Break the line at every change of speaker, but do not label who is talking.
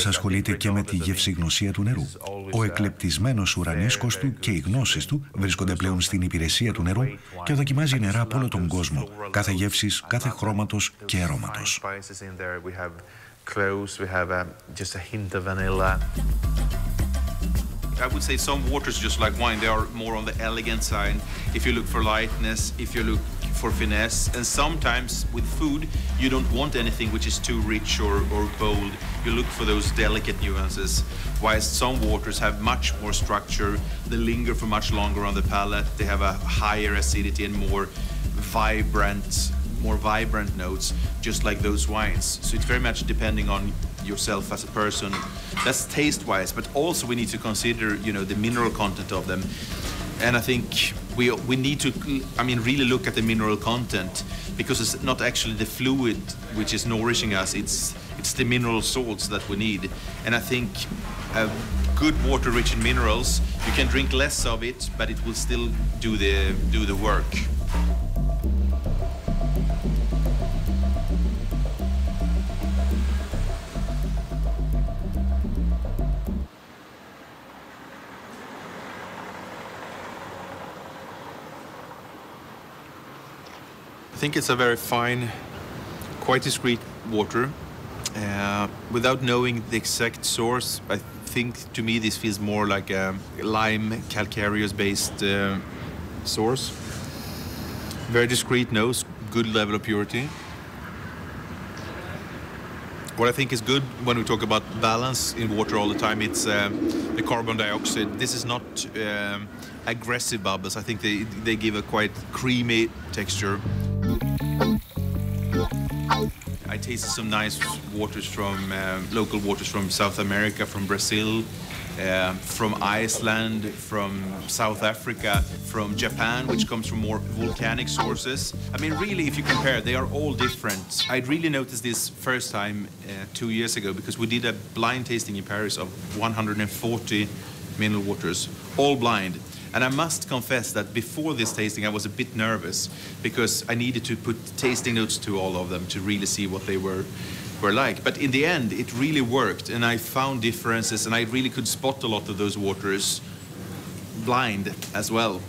ασχολείται και με τη γευσηγνωσία του νερού. Ο εκλεπτισμένος ουρανίσκος του και οι γνώσεις του βρίσκονται πλέον στην υπηρεσία του νερού και δοκιμάζει νερά από όλο τον κόσμο, κάθε γεύσης, κάθε χρώματος και αρώματος.
I would say some waters, just like wine, they are more on the elegant side. If you look for lightness, if you look for finesse, and sometimes with food, you don't want anything which is too rich or bold. You look for those delicate nuances. Whilst some waters have much more structure, they linger for much longer on the palate, they have a higher acidity and more vibrant notes, just like those wines. So it's very much depending on yourself as a person. That's taste-wise, but also we need to consider, you know, the mineral content of them. And I think we need to, really look at the mineral content, because it's not actually the fluid which is nourishing us, it's the mineral salts that we need. And I think good water rich in minerals, you can drink less of it, but it will still do the work. I think it's a very fine, quite discreet water. Without knowing the exact source, I think to me this feels more like a lime calcareous based source. Very discreet nose, good level of purity. What I think is good when we talk about balance in water all the time, it's the carbon dioxide. This is not aggressive bubbles. I think they give a quite creamy texture. I tasted some nice waters from local waters from South America, from Brazil, from Iceland, from South Africa, from Japan, which comes from more volcanic sources. I mean, really, if you compare, they are all different. I really noticed this first time 2 years ago, because we did a blind tasting in Paris of 140 mineral waters, all blind. And I must confess that before this tasting I was a bit nervous, because I needed to put tasting notes to all of them to really see what they were like. But in the end it really worked, and I found differences, and I really could spot a lot of those waters blind as well.